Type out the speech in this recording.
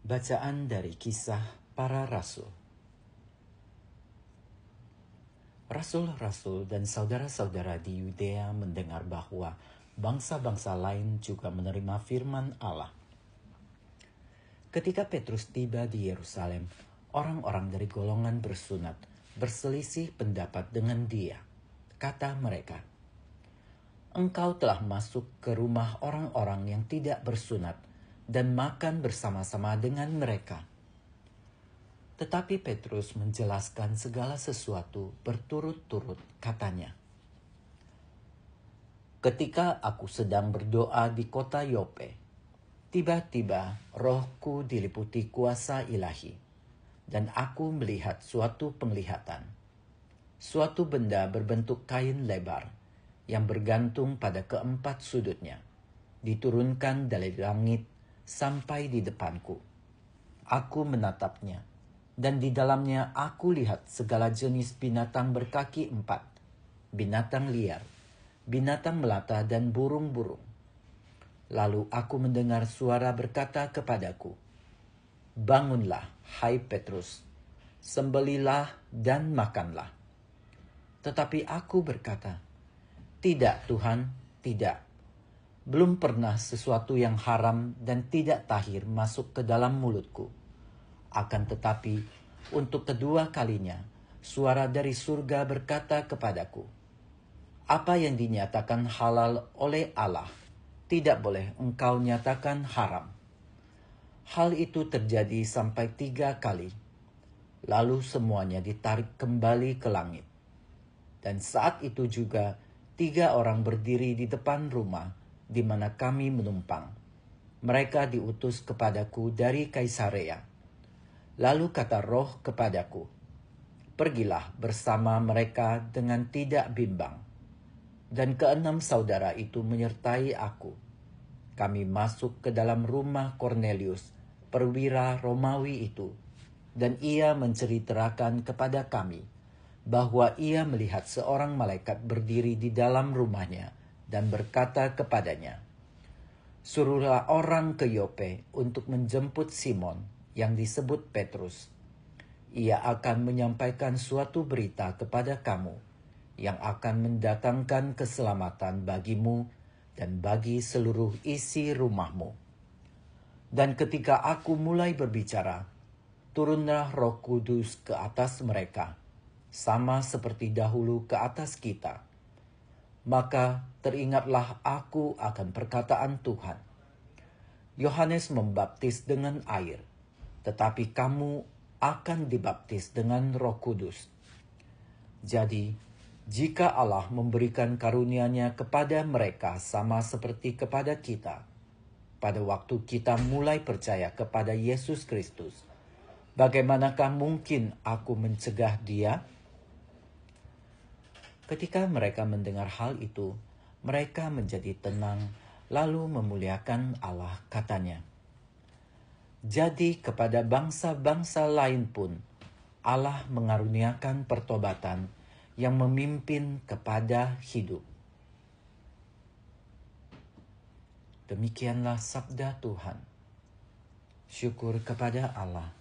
Bacaan dari Kisah Para Rasul. Rasul-rasul dan saudara-saudara di Yudea mendengar bahwa bangsa-bangsa lain juga menerima firman Allah. Ketika Petrus tiba di Yerusalem, orang-orang dari golongan bersunat berselisih pendapat dengan dia. Kata mereka, "Engkau telah masuk ke rumah orang-orang yang tidak bersunat dan makan bersama-sama dengan mereka." Tetapi Petrus menjelaskan segala sesuatu berturut-turut, katanya, "Ketika aku sedang berdoa di kota Yope, tiba-tiba rohku diliputi kuasa ilahi, dan aku melihat suatu penglihatan. Suatu benda berbentuk kain lebar yang bergantung pada keempat sudutnya, diturunkan dari langit sampai di depanku. Aku menatapnya, dan di dalamnya aku lihat segala jenis binatang berkaki 4, binatang liar, binatang melata, dan burung-burung. Lalu aku mendengar suara berkata kepadaku, 'Bangunlah, hai Petrus, sembelihlah dan makanlah.' Tetapi aku berkata, 'Tidak Tuhan, tidak. Belum pernah sesuatu yang haram dan tidak tahir masuk ke dalam mulutku. Akan tetapi, untuk kedua kalinya, suara dari surga berkata kepadaku, apa yang dinyatakan halal oleh Allah, tidak boleh engkau nyatakan haram.' Hal itu terjadi sampai 3 kali. Lalu semuanya ditarik kembali ke langit. Dan saat itu juga 3 orang berdiri di depan rumah di mana kami menumpang. Mereka diutus kepadaku dari Kaisarea. Lalu kata Roh kepadaku, 'Pergilah bersama mereka dengan tidak bimbang.' Dan 6 saudara itu menyertai aku. Kami masuk ke dalam rumah Kornelius, perwira Romawi itu, dan ia menceritakan kepada kami bahwa ia melihat seorang malaikat berdiri di dalam rumahnya dan berkata kepadanya, 'Suruhlah orang ke Yope untuk menjemput Simon yang disebut Petrus. Ia akan menyampaikan suatu berita kepada kamu yang akan mendatangkan keselamatan bagimu dan bagi seluruh isi rumahmu.' Dan ketika aku mulai berbicara, turunlah Roh Kudus ke atas mereka, sama seperti dahulu ke atas kita. Maka teringatlah aku akan perkataan Tuhan. Yohanes membaptis dengan air, tetapi kamu akan dibaptis dengan Roh Kudus. Jadi, jika Allah memberikan karunia-Nya kepada mereka sama seperti kepada kita, pada waktu kita mulai percaya kepada Yesus Kristus, bagaimanakah mungkin aku mencegah Dia?" Ketika mereka mendengar hal itu, mereka menjadi tenang, lalu memuliakan Allah, katanya, "Jadi kepada bangsa-bangsa lain pun, Allah mengaruniakan pertobatan yang memimpin kepada hidup." Demikianlah sabda Tuhan. Syukur kepada Allah.